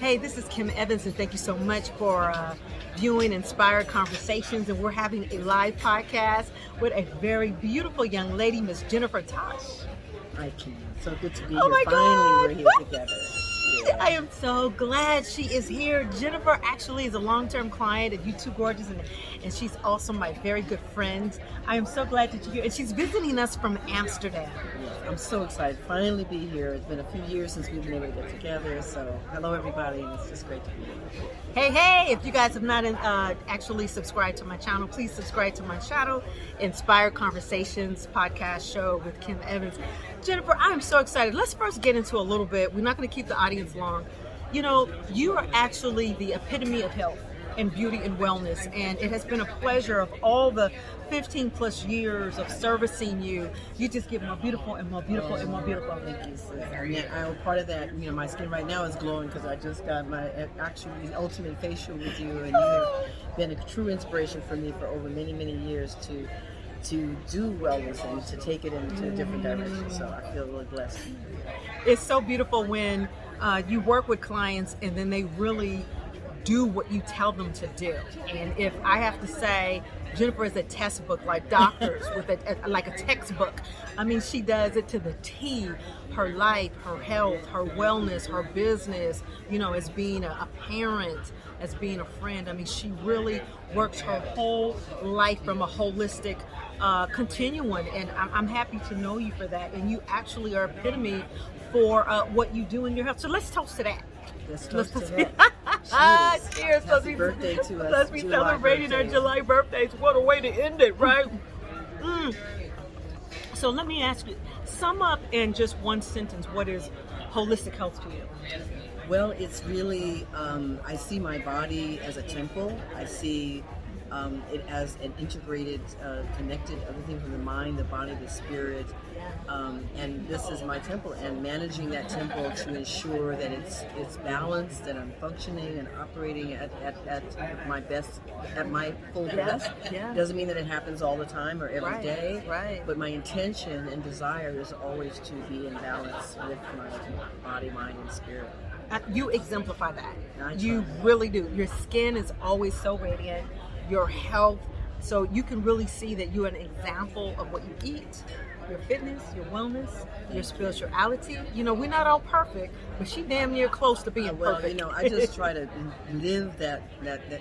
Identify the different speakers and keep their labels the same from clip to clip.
Speaker 1: Hey, this is Kim Evans, and thank you so much for viewing Inspired Conversations. And we're having a live podcast with a very beautiful young lady, Miss Jennifer Tosch.
Speaker 2: Hi, Kim. So good to be
Speaker 1: Oh
Speaker 2: here.
Speaker 1: my
Speaker 2: Finally,
Speaker 1: God.
Speaker 2: we're here together. Yeah.
Speaker 1: I am so glad she is here. Jennifer actually is a long-term client of You Too Gorgeous, and she's also my very good friend. I am so glad that you're here. And she's visiting us from Amsterdam.
Speaker 2: Yes, I'm so excited. Finally be here. It's been a few years since we've been able to get together. So hello, everybody, and it's just great to be here.
Speaker 1: Hey, if you guys have not actually subscribed to my channel, please subscribe to my channel, Inspired Conversations podcast show with Kim Evans. Jennifer, I am so excited. Let's first get into a little bit. We're not going to keep the audience long. You know, you are actually the epitome of health and beauty and wellness, and it has been a pleasure of all the 15 plus years of servicing you. You just get more beautiful and more beautiful and more beautiful.
Speaker 2: Thank you, sis. I'm part of that. You know, my skin right now is glowing because I just got my actually ultimate facial with you, and you have been a true inspiration for me for over many, many years to do wellness and to take it into a different direction. So I feel really blessed.
Speaker 1: It's so beautiful when you work with clients and then they really do what you tell them to do. And if I have to say, Jennifer is a textbook, like doctors with like a textbook. I mean, she does it to the T. Her life, her health, her wellness, her business, you know, as being a parent, as being a friend. I mean, she really works her whole life from a holistic continuum. And I'm happy to know you for that. And you actually are epitome for what you do in your health. So let's toast to that.
Speaker 2: Let's toast to that.
Speaker 1: Cheers.
Speaker 2: Happy birthday to us.
Speaker 1: Let's be celebrating our July birthdays. What a way to end it, right? So let me ask you, sum up in just one sentence, what is holistic health to you?
Speaker 2: Well, it's really, I see my body as a temple. I see it as an integrated, connected, everything from the mind, the body, the spirit. And this is my temple, and managing that temple to ensure that it's balanced and I'm functioning and operating at my best, at my full best.
Speaker 1: Yeah.
Speaker 2: Doesn't mean that it happens all the time or every day.
Speaker 1: Right.
Speaker 2: But my intention and desire is always to be in balance with my body, mind, and spirit.
Speaker 1: You exemplify that.
Speaker 2: I
Speaker 1: You
Speaker 2: try.
Speaker 1: really do. Your skin is always so radiant. Your health, so you can really see that you're an example of what you eat, your fitness, your wellness, your spirituality. You know, we're not all perfect, but she damn near close to being
Speaker 2: Well,
Speaker 1: perfect.
Speaker 2: you know, I just try to live that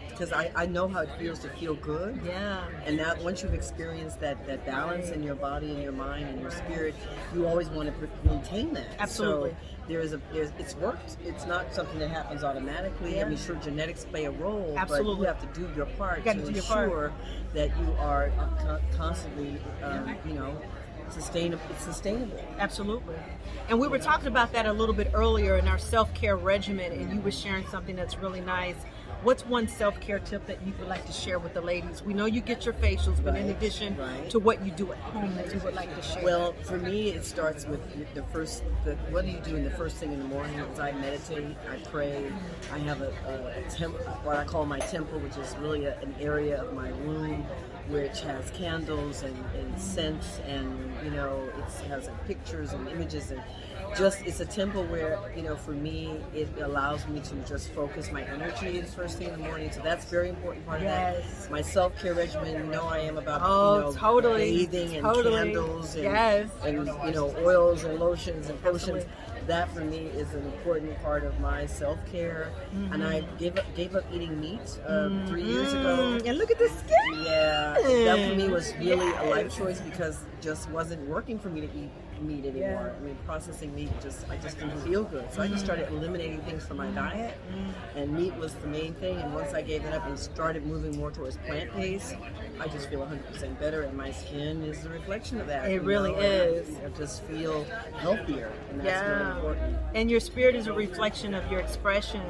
Speaker 2: because I know how it feels to feel good.
Speaker 1: Yeah.
Speaker 2: And now, once you've experienced that balance in your body and your mind and your spirit, you always want to maintain that.
Speaker 1: Absolutely.
Speaker 2: So it's worked. It's not something that happens automatically.
Speaker 1: Yeah.
Speaker 2: I mean, sure, genetics play a role,
Speaker 1: Absolutely.
Speaker 2: but you have to do your part
Speaker 1: gotta
Speaker 2: to
Speaker 1: do your part.
Speaker 2: ensure that you are constantly, you know, sustainable. It's sustainable.
Speaker 1: Absolutely. And we were talking about that a little bit earlier in our self-care regimen, and you were sharing something that's really nice. What's one self-care tip that you would like to share with the ladies? We know you get your facials, but in addition to what you do at home that you would like to share.
Speaker 2: Well, for me, it starts with what do you do in the first thing in the morning? Is I meditate, I pray. I have a temple, what I call my temple, which is really an area of my room, which has candles and scents, and you know, it has pictures and images, and just it's a temple where, you know, for me it allows me to just focus my energy the first thing in the morning. So that's a very important part of that. My self-care regimen, you know, I am about bathing and candles and you know, oils and lotions and potions. That for me is an important part of my self-care. And I gave up eating meat 3 years ago.
Speaker 1: And look at the skin.
Speaker 2: Yeah, that for me was really a life choice because it just wasn't working for me to eat meat anymore. I mean, processing meat I just didn't feel good. So I just started eliminating things from my diet, and meat was the main thing. And once I gave that up and started moving more towards plant-based, I just feel 100% better, and my skin is a reflection of that.
Speaker 1: It really is.
Speaker 2: I just feel healthier, and that's really important.
Speaker 1: And your spirit is a reflection of your expression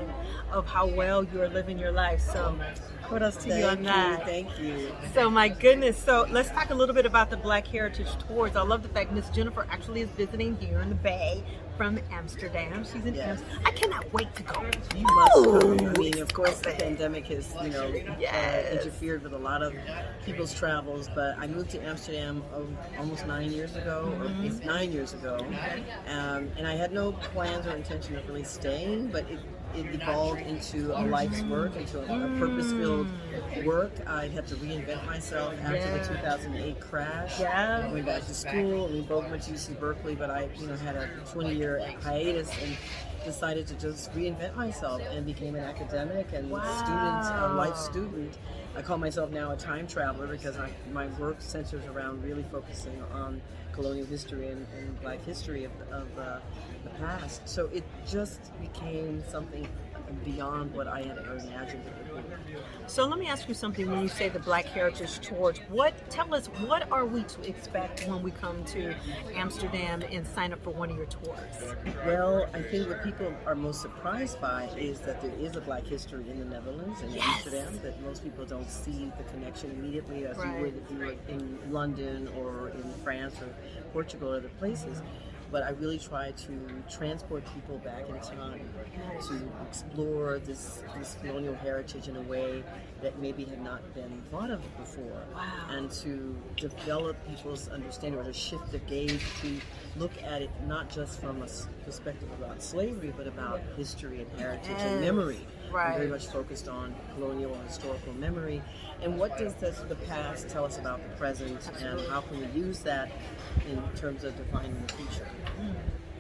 Speaker 1: of how well you are living your life. So kudos to you on that.
Speaker 2: Thank you.
Speaker 1: So my goodness. So let's talk a little bit about the Black Heritage Tours. I love the fact Miss Jennifer actually is visiting here in the Bay from Amsterdam. She's in Amsterdam. I cannot wait to go.
Speaker 2: You must go. I mean, of course, the pandemic has, you know, interfered with a lot of people's travels, but I moved to Amsterdam almost 9 years ago, or it's 9 years ago, and I had no plans or intention of really staying, but it evolved into a life's work, into a purpose-filled work. I had to reinvent myself after the 2008 crash.
Speaker 1: Yeah.
Speaker 2: I went back to school. We both went to UC Berkeley, but I, had a 20-year hiatus and decided to just reinvent myself and became an academic and a life student. I call myself now a time traveler because my work centers around really focusing on colonial history and Black history of the past. So it just became something beyond what I had ever imagined it would be.
Speaker 1: So let me ask you something. When you say the Black Heritage Tours, tell us what are we to expect when we come to Amsterdam and sign up for one of your tours?
Speaker 2: Well, I think what people are most surprised by is that there is a Black history in the Netherlands and Amsterdam, that most people don't see the connection immediately as you would if you were in London or in France or Portugal or other places. But I really try to transport people back in time to explore this colonial heritage in a way that maybe had not been thought of before. And to develop people's understanding, or to shift the gaze to look at it not just from a perspective about slavery, but about history and heritage and memory. I'm very much focused on colonial and historical memory. And what does the past tell us about the present, and how can we use that in terms of defining the future?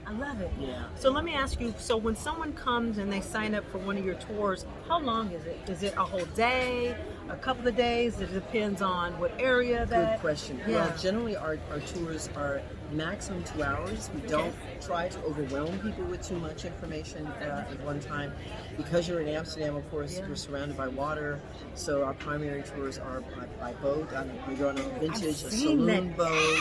Speaker 1: I love it.
Speaker 2: Yeah.
Speaker 1: So let me ask you, so when someone comes and they sign up for one of your tours, how long is it? Is it a whole day, a couple of days? It depends on what area that...
Speaker 2: Good question.
Speaker 1: Yeah.
Speaker 2: Well, generally our tours are maximum 2 hours. We don't try to overwhelm people with too much information at one time. Because you're in Amsterdam, of course, you're surrounded by water, so our primary tours are by boat. You're on a vintage, a saloon boat.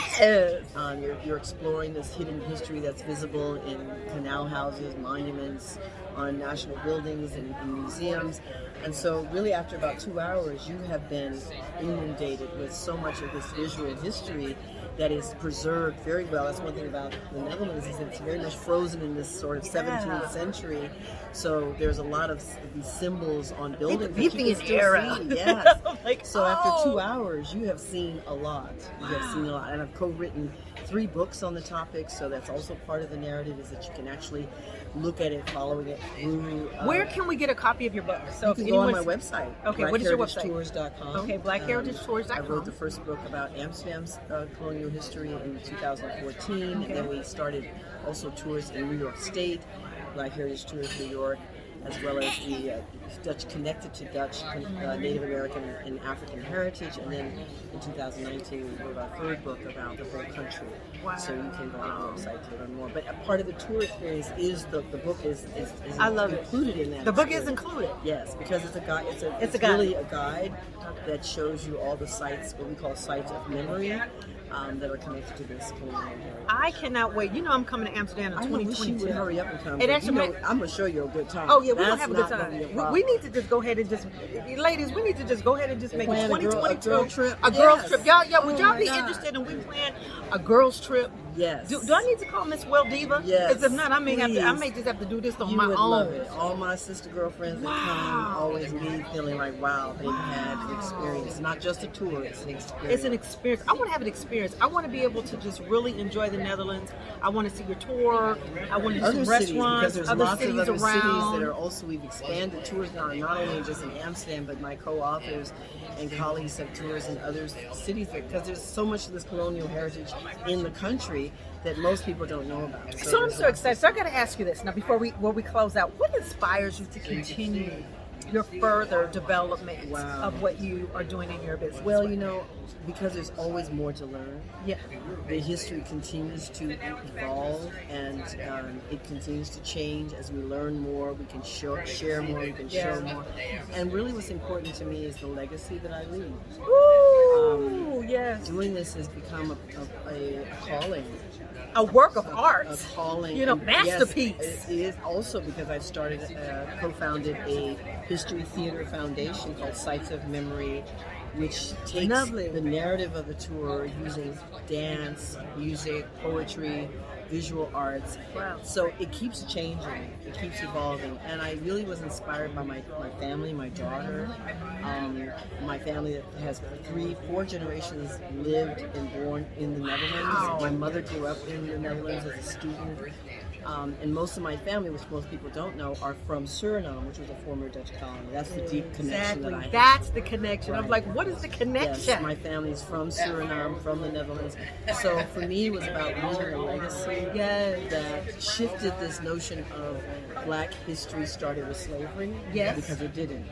Speaker 2: You're exploring this hidden history that's visible in canal houses, monuments, on national buildings and museums. And so really after about 2 hours, you have been inundated with so much of this visual history that is preserved very well. That's one thing about the Netherlands, is that it's very much frozen in this sort of 17th century. So there's a lot of these symbols on buildings that you can still see. Yes. So after 2 hours, you have seen a lot. You have seen a lot. And I've co-written 3 books on the topic, so that's also part of the narrative, is that you can actually look at it, following it through.
Speaker 1: Where can we get a copy of your book?
Speaker 2: So you can go on my website.
Speaker 1: Okay, what is your website?
Speaker 2: BlackHeritageTours.com.
Speaker 1: Okay, BlackHeritageTours.com.
Speaker 2: I wrote the first book about Amsterdam's colonial history in 2014, and then we started also tours in New York State, Black Heritage Tours New York, as well as the Dutch Connected to Dutch, Native American and African heritage. And then in 2019, we wrote our 3rd book about the whole country. So you can go on our website to learn more. But a part of the tour experience is the book is
Speaker 1: I love
Speaker 2: included in that.
Speaker 1: The book
Speaker 2: experience.
Speaker 1: is included.
Speaker 2: Yes, because it's a guide. It's
Speaker 1: guide.
Speaker 2: Really a guide that shows you all the sites, what we call sites of memory, that are connected to this colonial heritage.
Speaker 1: I cannot wait. You know I'm coming to Amsterdam in 2022.
Speaker 2: I wish you would hurry up and come.
Speaker 1: It actually
Speaker 2: I'm going to show you a good time.
Speaker 1: Oh yeah, we're going
Speaker 2: That's
Speaker 1: to have a good
Speaker 2: not gonna be a
Speaker 1: time.
Speaker 2: problem.
Speaker 1: We need to just go ahead and ladies, we need to just go ahead and just make
Speaker 2: Plan
Speaker 1: a
Speaker 2: a girl
Speaker 1: 2022
Speaker 2: trip.
Speaker 1: a girls
Speaker 2: Yes.
Speaker 1: trip. Y'all, would
Speaker 2: Oh
Speaker 1: y'all
Speaker 2: my
Speaker 1: be
Speaker 2: God.
Speaker 1: interested in we plan a girls trip?
Speaker 2: Yes.
Speaker 1: Do I need to call Miss Well Diva?
Speaker 2: Yes.
Speaker 1: Because if not, I may
Speaker 2: Please.
Speaker 1: just have to do this on
Speaker 2: You
Speaker 1: my
Speaker 2: would
Speaker 1: own.
Speaker 2: love it. All my sister girlfriends that come always leave feeling like, wow, they've had an experience. Not just a tour, it's an experience.
Speaker 1: It's an experience. I want to have an experience. I want to be able to just really enjoy the Netherlands. I want to see your tour. I want to do
Speaker 2: Other
Speaker 1: some
Speaker 2: cities,
Speaker 1: restaurants.
Speaker 2: because there's
Speaker 1: other
Speaker 2: lots
Speaker 1: cities
Speaker 2: of other
Speaker 1: around.
Speaker 2: cities that are also, we've expanded tours now, not only just in Amsterdam, but my co-authors and colleagues have tours in other cities, because there's so much of this colonial heritage in the country that most people don't know about.
Speaker 1: So I'm so excited. So I got to ask you this now before we close out. What inspires you to continue your further development of what you are doing in your business?
Speaker 2: Well, because there's always more to learn.
Speaker 1: Yeah.
Speaker 2: The history continues to evolve, and it continues to change as we learn more. We can share more. We can show more. And really, what's important to me is the legacy that I leave.
Speaker 1: Ooh, yes.
Speaker 2: Doing this has become a calling.
Speaker 1: A work of art.
Speaker 2: A calling.
Speaker 1: Masterpiece.
Speaker 2: Yes, it is also because I've co-founded a history theater foundation called Sites of Memory, which takes the narrative of the tour using dance, music, poetry, visual arts.
Speaker 1: Wow.
Speaker 2: So it keeps changing, it keeps evolving. And I really was inspired by my family, my daughter, my family that has 4 generations lived and born in the Netherlands. My mother grew up in the Netherlands as a student. And most of my family, which most people don't know, are from Suriname, which was a former Dutch colony. That's the deep connection that I have.
Speaker 1: That's the connection.
Speaker 2: Right.
Speaker 1: I'm like, what is the connection?
Speaker 2: Yes, my family is from Suriname, from the Netherlands. So for me, it was about leaving a legacy that shifted this notion of Black history started with slavery, because it didn't.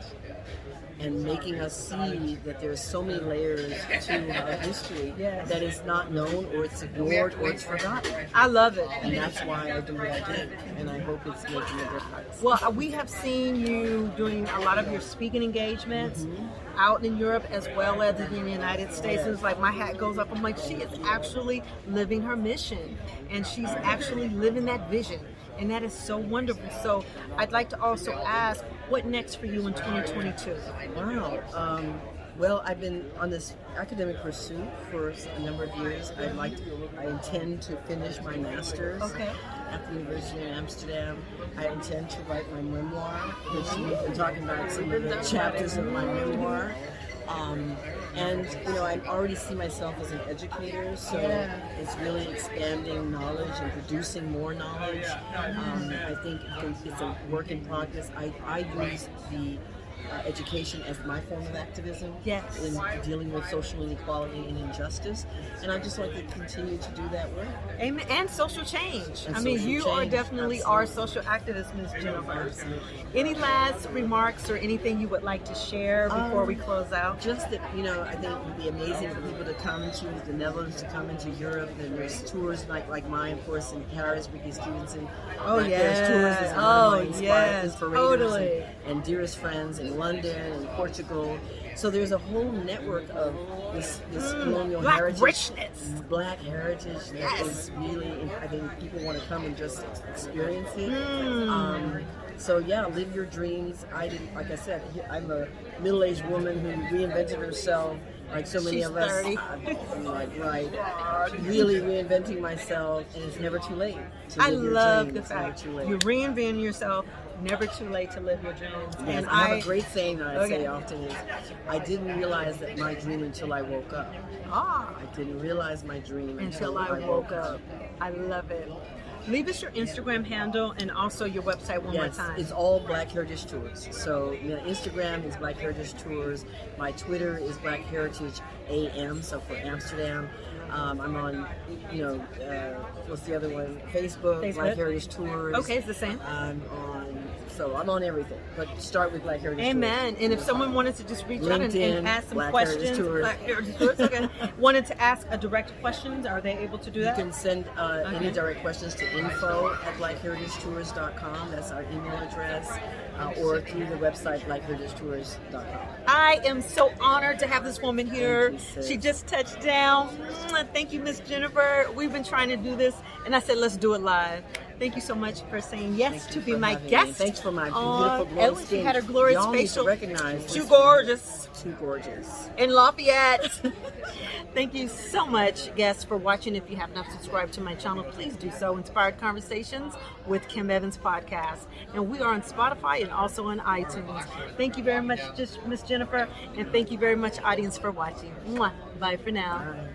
Speaker 2: And making us see that there's so many layers to our history that is not known, or it's ignored, or it's forgotten.
Speaker 1: I love it.
Speaker 2: And that's why I do what I do, and I hope it's making a difference.
Speaker 1: Well, we have seen you doing a lot of your speaking engagements out in Europe as well as in the United States. And it's like my hat goes up. I'm like, she is actually living her mission, and she's actually living that vision. And that is so wonderful. So I'd like to also ask, what next for you in 2022?
Speaker 2: Wow. Well, I've been on this academic pursuit for a number of years. I intend to finish my master's at the University of Amsterdam. I intend to write my memoir, which we've been talking about some of the chapters of my memoir. And I already see myself as an educator, so it's really expanding knowledge and producing more knowledge. I think it's a work in progress. I use the education as my form of activism in dealing with social inequality and injustice, and I just like to continue to do that work.
Speaker 1: Amen. And social change. I mean, you are definitely our social activist, Ms. Jennifer.
Speaker 2: Absolutely.
Speaker 1: Any last remarks or anything you would like to share before we close out?
Speaker 2: Just that, I think it would be amazing for people to come into the Netherlands, to come into Europe, and there's tours like mine, of course, in Paris, Ricky Stevenson. There's tours is one of my inspirators and dearest friends in London and Portugal. So there's a whole network of this colonial
Speaker 1: Black
Speaker 2: heritage,
Speaker 1: richness,
Speaker 2: Black heritage that is really, I think people want to come and just experience it. So live your dreams. Like I said, I'm a middle-aged woman who reinvented herself, like so many of us.
Speaker 1: 30.
Speaker 2: Really reinventing myself, and it's never too late to live your
Speaker 1: love
Speaker 2: dreams.
Speaker 1: the fact you're reinventing yourself. Never too late to live your dreams.
Speaker 2: Yes,
Speaker 1: and
Speaker 2: I have a great saying that I say often is, I didn't realize that my dream until I woke up. I didn't realize my dream until I woke up.
Speaker 1: I love it. Leave us your Instagram handle and also your website one more time.
Speaker 2: It's all Black Heritage Tours. So Instagram is Black Heritage Tours. My Twitter is Black Heritage AM, so for Amsterdam. I'm on, what's the other one? Facebook. Black Heritage Tours.
Speaker 1: Okay, it's the same.
Speaker 2: I'm on everything, but start with Black Heritage
Speaker 1: Amen.
Speaker 2: Tours.
Speaker 1: And if someone wanted to just reach out
Speaker 2: LinkedIn,
Speaker 1: and ask some
Speaker 2: Black
Speaker 1: questions,
Speaker 2: Heritage Tours.
Speaker 1: Black Heritage Tours, wanted to ask a direct questions, are they able to do that?
Speaker 2: You can send any direct questions to info@blackheritagetours.com. That's our email address, or through the website blackheritagetours.com.
Speaker 1: I am so honored to have this woman here.
Speaker 2: Thank you, sis.
Speaker 1: She just touched down. Thank you, Miss Jennifer. We've been trying to do this, and I said, let's do it live. Thank you so much for saying yes to be my guest.
Speaker 2: Thanks for my beautiful glowing skin.
Speaker 1: She had her glorious
Speaker 2: Y'all
Speaker 1: facial.
Speaker 2: Need to recognize
Speaker 1: Too gorgeous.
Speaker 2: Too gorgeous.
Speaker 1: In Lafayette. Thank you so much, guests, for watching. If you have not subscribed to my channel, please do so. Inspired Conversations with Kim Evans podcast. And we are on Spotify and also on iTunes. Thank you very much, Miss Jennifer. And thank you very much, audience, for watching. Mwah. Bye for now.
Speaker 2: Bye.